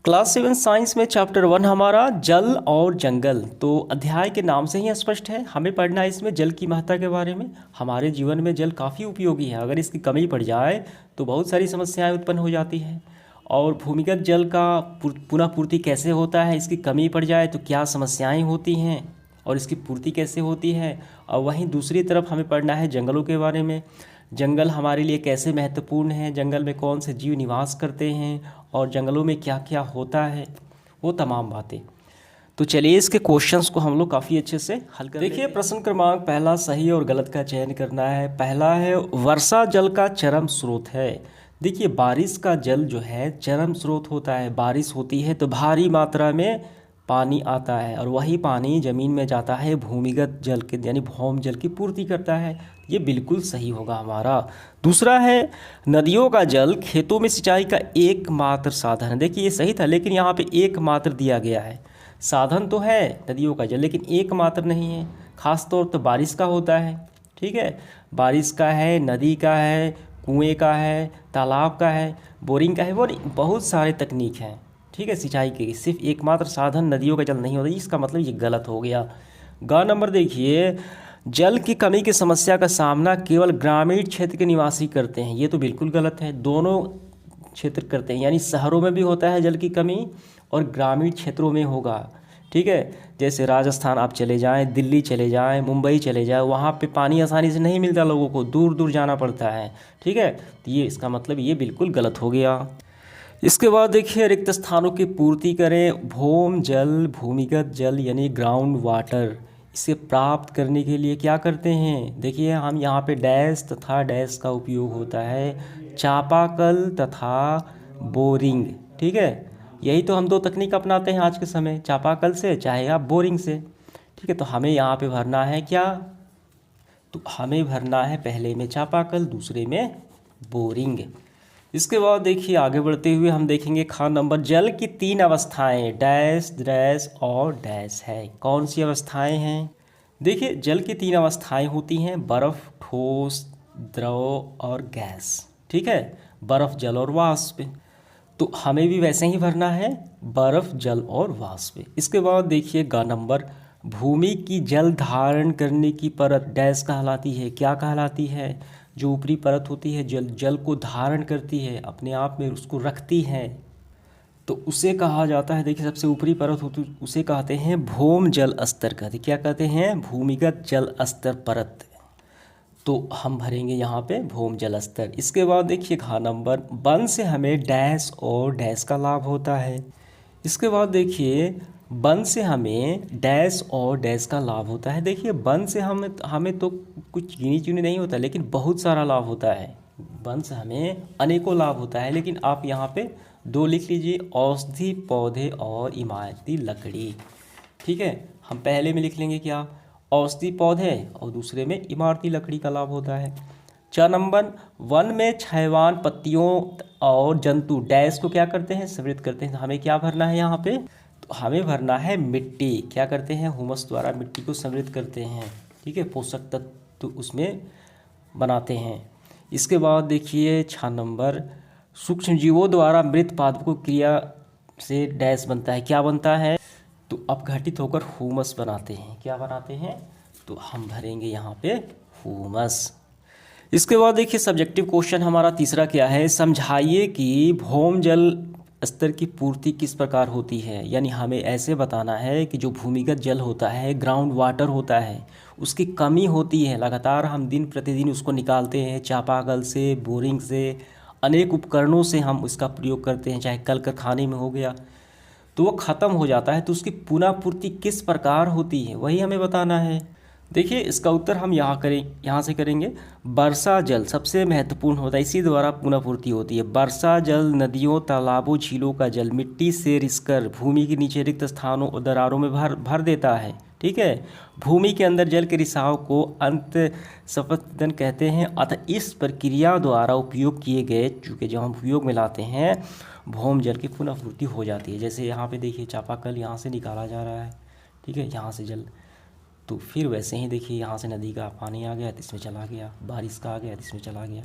Class 7 science में chapter 1 हमारा जल और जंगल। तो अध्याय के नाम से ही स्पष्ट है, हमें पढ़ना है इसमें जल की महत्ता के बारे में। हमारे जीवन में जल काफ़ी उपयोगी है, अगर इसकी कमी पड़ जाए तो बहुत सारी समस्याएं उत्पन्न हो जाती हैं। और भूमिगत जल का पुनः पूर्ति कैसे होता है, इसकी कमी पड़ जाए तो क्या समस्याएं होती हैं और इसकी पूर्ति कैसे होती है। और वहीं दूसरी तरफ हमें पढ़ना है जंगलों के बारे में। जंगल हमारे लिए कैसे महत्वपूर्ण हैं, जंगल में कौन से जीव निवास करते हैं और जंगलों में क्या क्या होता है, वो तमाम बातें। तो चलिए इसके क्वेश्चंस को हम लोग काफ़ी अच्छे से हल कर देखिए। प्रश्न क्रमांक पहला, सही और गलत का चयन करना है। पहला है वर्षा जल का चरम स्रोत है। देखिए बारिश का जल जो है चरम स्रोत होता है। बारिश होती है तो भारी मात्रा में पानी आता है और वही पानी ज़मीन में जाता है, भूमिगत जल के यानी भौम जल की पूर्ति करता है। ये बिल्कुल सही होगा हमारा। दूसरा है नदियों का जल खेतों में सिंचाई का एकमात्र साधन है। देखिए ये सही था, लेकिन यहाँ पे एकमात्र दिया गया है। साधन तो है नदियों का जल, लेकिन एकमात्र नहीं है। खास तौर तो बारिश का होता है, ठीक है, बारिश का है, नदी का है, कुएँ का है, तालाब का है, बोरिंग का है, वो बहुत सारे तकनीक हैं, ठीक है, सिंचाई के। सिर्फ एकमात्र साधन नदियों का जल नहीं होता, इसका मतलब ये गलत हो गया। ग नंबर देखिए, जल की कमी की समस्या का सामना केवल ग्रामीण क्षेत्र के निवासी करते हैं। ये तो बिल्कुल गलत है, दोनों क्षेत्र करते हैं, यानी शहरों में भी होता है जल की कमी और ग्रामीण क्षेत्रों में होगा, ठीक है। जैसे राजस्थान आप चले जाएं, दिल्ली चले जाएं, मुंबई चले जाएं, वहाँ पे पानी आसानी से नहीं मिलता, लोगों को दूर दूर जाना पड़ता है, ठीक है। तो ये इसका मतलब ये बिल्कुल गलत हो गया। इसके बाद देखिए रिक्त स्थानों की पूर्ति करें। भौम जल, भूमिगत जल यानी ग्राउंड वाटर, इसे प्राप्त करने के लिए क्या करते हैं। देखिए हम यहाँ पे डैश तथा डैश का उपयोग होता है, चापाकल तथा बोरिंग, ठीक है। यही तो हम दो तकनीक अपनाते हैं आज के समय, चापाकल से चाहे आप बोरिंग से, ठीक है। तो हमें यहाँ पे भरना है क्या, तो हमें भरना है पहले में चापाकल, दूसरे में बोरिंग। इसके बाद देखिए आगे बढ़ते हुए हम देखेंगे खा नंबर, जल की तीन अवस्थाएं डैश डैश और डैश है। कौन सी अवस्थाएं हैं। देखिए जल की तीन अवस्थाएं होती हैं, बर्फ, ठोस, द्रव और गैस, ठीक है, बर्फ, जल और वाष्प। तो हमें भी वैसे ही भरना है, बर्फ, जल और वाष्प। इसके बाद देखिए गा नंबर, भूमि की जल धारण करने की परत डैश कहलाती है। क्या कहलाती है, जो ऊपरी परत होती है जल को धारण करती है, अपने आप में उसको रखती है, तो उसे कहा जाता है। देखिए सबसे ऊपरी परत होती उसे कहते हैं भौम जल स्तर कहते। क्या कहते हैं, भूमिगत जल स्तर परत। तो हम भरेंगे यहाँ पे भौम जल स्तर। इसके बाद देखिए घा नंबर, वन से हमें डैश और डैश का लाभ होता है। इसके बाद देखिए वन से हमें डैश और डैश का लाभ होता है। देखिए वन से हमें तो कुछ गिनी चुनी नहीं होता, लेकिन बहुत सारा लाभ होता है। वन से हमें अनेकों लाभ होता है, लेकिन आप यहाँ पे दो लिख लीजिए, औषधि पौधे और इमारती लकड़ी, ठीक है। हम पहले में लिख लेंगे क्या, औषधि पौधे, और दूसरे में इमारती लकड़ी का लाभ होता है। 4 नंबर, वन में छायवान पत्तियों और जंतु डैश को क्या करते हैं, समृद्ध करते हैं। हमें क्या भरना है यहाँ पे, तो हमें भरना है मिट्टी। क्या करते हैं, हुमस द्वारा मिट्टी को समृद्ध करते हैं, ठीक है, पोषक तत्व तो उसमें बनाते हैं। इसके बाद देखिए 6 नंबर, सूक्ष्म जीवों द्वारा मृत पादपों क्रिया से डैश बनता है। क्या बनता है, तो अपघटित होकर हुमस बनाते हैं। क्या बनाते हैं, तो हम भरेंगे यहाँ पे हुमस। इसके बाद देखिए सब्जेक्टिव क्वेश्चन हमारा तीसरा क्या है, समझाइए कि भौम जल स्तर की पूर्ति किस प्रकार होती है। यानी हमें ऐसे बताना है कि जो भूमिगत जल होता है, ग्राउंड वाटर होता है, उसकी कमी होती है। लगातार हम दिन प्रतिदिन उसको निकालते हैं, चापाकल से, बोरिंग से, अनेक उपकरणों से हम इसका प्रयोग करते हैं, चाहे कल कारखाने में हो गया, तो वो ख़त्म हो जाता है। तो उसकी पुनः पूर्ति किस प्रकार होती है, वही हमें बताना है। देखिए इसका उत्तर हम यहाँ से करेंगे। वर्षा जल सबसे महत्वपूर्ण होता है, इसी द्वारा पुनः पूर्ति होती है। वर्षा जल नदियों, तालाबों, झीलों का जल मिट्टी से रिसकर भूमि के नीचे रिक्त स्थानों और दरारों में भर देता है, ठीक है। भूमि के अंदर जल के रिसाव को अंत सपतन कहते हैं। अतः इस प्रक्रिया द्वारा उपयोग किए गए, चूँकि जब हम उपयोग में लाते हैं, भौम जल की पुनः पूर्ति हो जाती है। जैसे यहाँ पे देखिए चापाकल यहाँ से निकाला जा रहा है, ठीक है, यहाँ से जल, तो फिर वैसे ही देखिए यहाँ से नदी का पानी आ गया तो इसमें चला गया, बारिश का आ गया तो इसमें चला गया,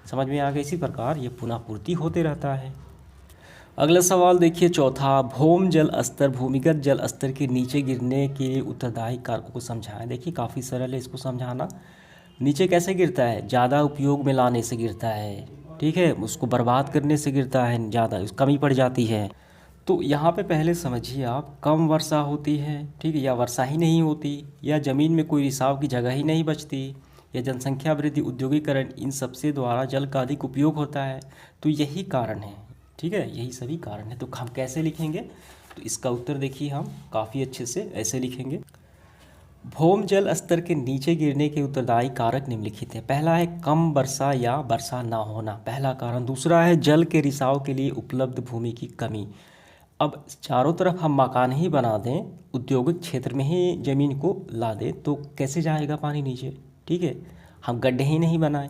समझ में आ गया। इसी प्रकार ये पुनः पूर्ति होते रहता है। अगला सवाल देखिए चौथा, भौम जल स्तर भूमिगत जल स्तर के नीचे गिरने के उत्तरदायी कारकों को समझाएं। देखिए काफ़ी सरल है इसको समझाना। नीचे कैसे गिरता है? ज़्यादा उपयोग में लाने से गिरता है, ठीक है, उसको बर्बाद करने से गिरता है, ज़्यादा कमी पड़ जाती है। तो यहाँ पे पहले समझिए आप, कम वर्षा होती है, ठीक है, या वर्षा ही नहीं होती, या ज़मीन में कोई रिसाव की जगह ही नहीं बचती, या जनसंख्या वृद्धि, औद्योगिकरण, इन सबसे द्वारा जल का अधिक उपयोग होता है। तो यही कारण है, ठीक है, यही सभी कारण है। तो हम कैसे लिखेंगे? तो इसका उत्तर देखिए हम काफ़ी अच्छे से ऐसे लिखेंगे। भौम जल स्तर के नीचे गिरने के उत्तरदायी कारक निम्नलिखित हैं। पहला है कम वर्षा या वर्षा ना होना, पहला कारण। दूसरा है जल के रिसाव के लिए उपलब्ध भूमि की कमी। अब चारों तरफ हम मकान ही बना दें, औद्योगिक क्षेत्र में ही ज़मीन को ला दें, तो कैसे जाएगा पानी नीचे? ठीक है, हम गड्ढे ही नहीं बनाए,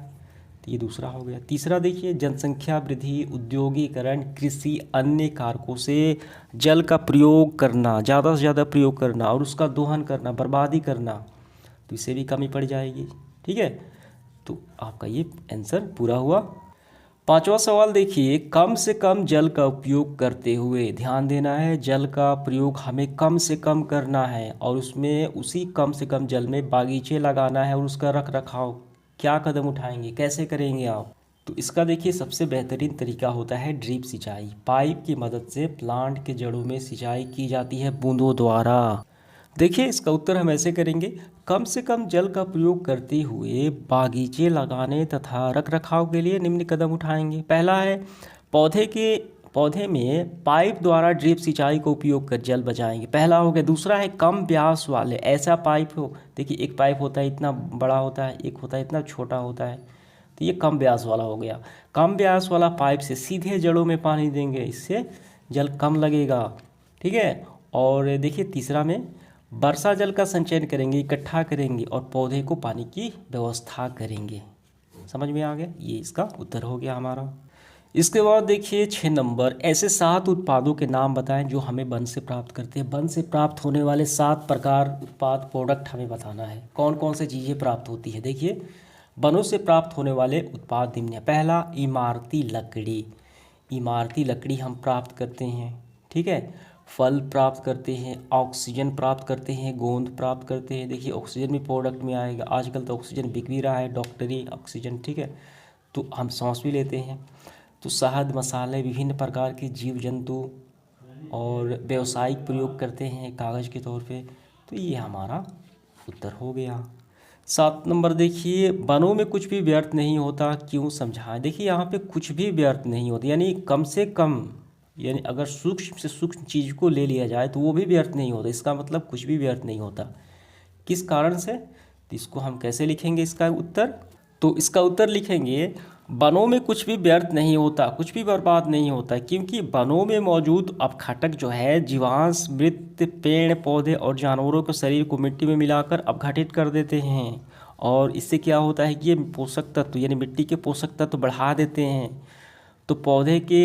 तो ये दूसरा हो गया। तीसरा देखिए, जनसंख्या वृद्धि, औद्योगिकरण, कृषि, अन्य कारकों से जल का प्रयोग करना, ज़्यादा से ज़्यादा प्रयोग करना और उसका दोहन करना, बर्बादी करना, तो इससे भी कमी पड़ जाएगी, ठीक है। तो आपका ये आंसर पूरा हुआ। पांचवा सवाल देखिए, कम से कम जल का उपयोग करते हुए, ध्यान देना है, जल का प्रयोग हमें कम से कम करना है और उसमें उसी कम से कम जल में बागीचे लगाना है और उसका रख रखाव क्या कदम उठाएंगे, कैसे करेंगे आप? तो इसका देखिए सबसे बेहतरीन तरीका होता है ड्रिप सिंचाई। पाइप की मदद से प्लांट के जड़ों में सिंचाई की जाती है बूंदों द्वारा। देखिए इसका उत्तर हम ऐसे करेंगे, कम से कम जल का प्रयोग करते हुए बागीचे लगाने तथा रख रखाव के लिए निम्न कदम उठाएंगे। पहला है पौधे में पाइप द्वारा ड्रिप सिंचाई को उपयोग कर जल बचाएंगे, पहला हो गया। दूसरा है कम व्यास वाले, ऐसा पाइप हो, देखिए एक पाइप होता है इतना बड़ा होता है, एक होता है इतना छोटा होता है, तो ये कम व्यास वाला हो गया। कम व्यास वाला पाइप से सीधे जड़ों में पानी देंगे, इससे जल कम लगेगा, ठीक है। और देखिए तीसरा में वर्षा जल का संचयन करेंगे, इकट्ठा करेंगे और पौधे को पानी की व्यवस्था करेंगे। समझ में आ गया? ये इसका उत्तर हो गया हमारा। इसके बाद देखिए 6 नंबर, ऐसे 7 उत्पादों के नाम बताएं जो हमें वन से प्राप्त करते हैं। वन से प्राप्त होने वाले 7 प्रकार उत्पाद प्रोडक्ट हमें बताना है, कौन कौन से चीज़ें प्राप्त होती है। देखिए वनों से प्राप्त होने वाले उत्पाद निम्न हैं। पहला, इमारती लकड़ी, इमारती लकड़ी हम प्राप्त करते हैं, ठीक है। फल प्राप्त करते हैं, ऑक्सीजन प्राप्त करते हैं, गोंद प्राप्त करते हैं। देखिए ऑक्सीजन भी प्रोडक्ट में आएगा, आजकल तो ऑक्सीजन बिक भी रहा है, डॉक्टरी ऑक्सीजन, ठीक है, तो हम सांस भी लेते हैं। तो शहद, मसाले, विभिन्न प्रकार के जीव जंतु और व्यावसायिक प्रयोग करते हैं कागज़ के तौर पे, तो ये हमारा उत्तर हो गया। 7 नंबर देखिए, वनों में कुछ भी व्यर्थ नहीं होता, क्यों समझाएं। देखिए यहाँ पे कुछ भी व्यर्थ नहीं होता, यानी कम से कम, यानी अगर सूक्ष्म से सूक्ष्म चीज़ को ले लिया जाए तो वो भी व्यर्थ नहीं होता, इसका मतलब कुछ भी व्यर्थ नहीं होता। किस कारण से? तो इसको हम कैसे लिखेंगे इसका उत्तर? तो इसका उत्तर लिखेंगे, वनों में कुछ भी व्यर्थ नहीं होता, कुछ भी बर्बाद नहीं होता, क्योंकि वनों में मौजूद अपघटक जो है जीवांश, मृत पेड़ पौधे और जानवरों के शरीर को मिट्टी में मिलाकर अपघटित कर देते हैं और इससे क्या होता है कि ये पोषक तत्व यानी मिट्टी के पोषक तत्व बढ़ा देते हैं। तो पौधे के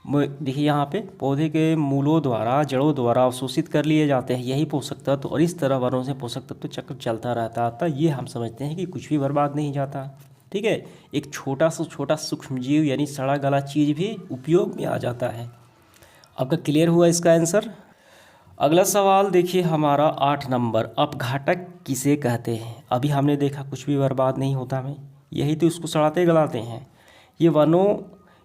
देखिए यहाँ पे पौधे के मूलों द्वारा, जड़ों द्वारा अवशोषित कर लिए जाते हैं यही पोषक तत्व और इस तरह वनों से पोषक तत्व चक्र चलता रहता था। ये हम समझते हैं कि कुछ भी बर्बाद नहीं जाता, ठीक है। एक छोटा से छोटा सूक्ष्मजीव यानी सड़ा गला चीज़ भी उपयोग में आ जाता है। आपका क्लियर हुआ इसका आंसर? अगला सवाल देखिए हमारा 8 नंबर, अपघातक किसे कहते हैं। अभी हमने देखा कुछ भी बर्बाद नहीं होता हमें, यही तो इसको सड़ाते गलाते हैं।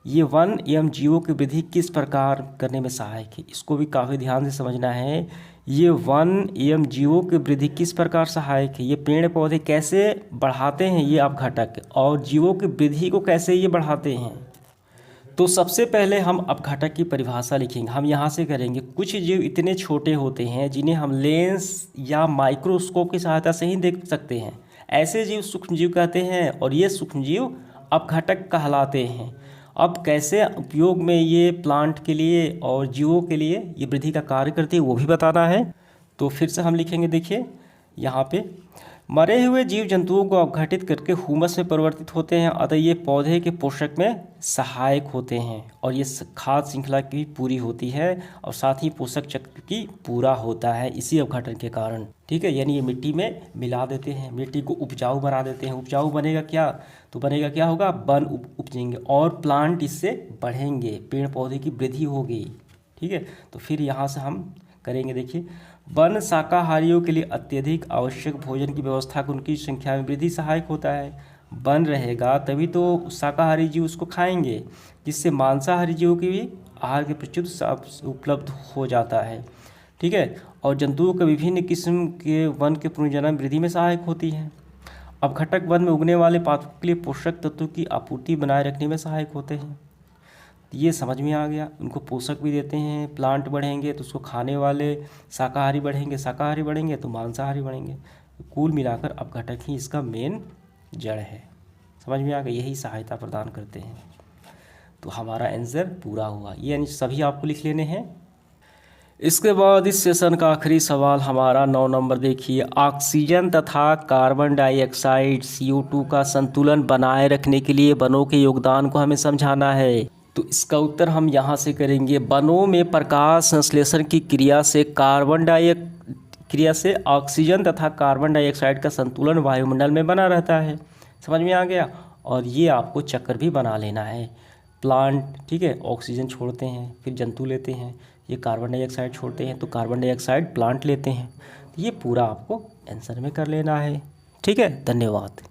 ये वन एवं जीवों की वृद्धि किस प्रकार करने में सहायक है, इसको भी काफ़ी ध्यान से समझना है। ये वन एवं जीवों की वृद्धि किस प्रकार सहायक है, ये पेड़ पौधे कैसे बढ़ाते हैं ये अपघटक, और जीवों की वृद्धि को कैसे ये बढ़ाते हैं। तो सबसे पहले हम अपघटक की परिभाषा लिखेंगे। हम यहाँ से करेंगे, कुछ जीव इतने छोटे होते हैं जिन्हें हम लेंस या माइक्रोस्कोप की सहायता से ही देख सकते हैं, ऐसे जीव सूक्ष्मजीव कहते हैं और ये सूक्ष्मजीव अपघटक कहलाते हैं। अब कैसे उपयोग में ये प्लांट के लिए और जीवों के लिए ये वृद्धि का कार्य करती है वो भी बताना है। तो फिर से हम लिखेंगे, देखिए यहाँ पे मरे हुए जीव जंतुओं को अपघटित करके हुमस में परिवर्तित होते हैं, अतः ये पौधे के पोषक में सहायक होते हैं और ये खाद्य श्रृंखला की पूरी होती है और साथ ही पोषक चक्र की पूरा होता है इसी अपघटन के कारण। ठीक है, यानी ये मिट्टी में मिला देते हैं, मिट्टी को उपजाऊ बना देते हैं। उपजाऊ बनेगा क्या, तो बनेगा क्या होगा, वन उपजेंगे और प्लांट इससे बढ़ेंगे, पेड़ पौधे की वृद्धि होगी। ठीक है, तो फिर यहाँ से हम करेंगे, देखिए, वन शाकाहारियों के लिए अत्यधिक आवश्यक भोजन की व्यवस्था को उनकी संख्या में वृद्धि सहायक होता है। वन रहेगा तभी तो शाकाहारी जीव उसको खाएंगे, जिससे मांसाहारी जीवों की भी आहार के प्रचुर उपलब्ध हो जाता है। ठीक है, और जंतुओं के विभिन्न किस्म के वन के पुनर्जनन वृद्धि में सहायक होती है। अपघटक वन में उगने वाले पादपों के लिए पोषक तत्वों की आपूर्ति बनाए रखने में सहायक होते हैं। ये समझ में आ गया, उनको पोषक भी देते हैं, प्लांट बढ़ेंगे तो उसको खाने वाले शाकाहारी बढ़ेंगे, शाकाहारी बढ़ेंगे तो मांसाहारी बढ़ेंगे। कुल मिलाकर अपघटक ही इसका मेन जड़ है। समझ में आ गया, यही सहायता प्रदान करते हैं। तो हमारा आंसर पूरा हुआ, ये यानी सभी आपको लिख लेने हैं। इसके बाद इस सेशन का आखिरी सवाल हमारा 9 नंबर देखिए, ऑक्सीजन तथा कार्बन डाइऑक्साइड CO2 का संतुलन बनाए रखने के लिए वनों के योगदान को हमें समझाना है। तो इसका उत्तर हम यहाँ से करेंगे, वनों में प्रकाश संश्लेषण की क्रिया से ऑक्सीजन तथा कार्बन डाइऑक्साइड का संतुलन वायुमंडल में बना रहता है। समझ में आ गया, और ये आपको चक्र भी बना लेना है। प्लांट, ठीक है, ऑक्सीजन छोड़ते हैं, फिर जंतु लेते हैं, ये कार्बन डाइऑक्साइड छोड़ते हैं तो कार्बन डाइऑक्साइड प्लांट लेते हैं। ये पूरा आपको आंसर में कर लेना है। ठीक है, धन्यवाद।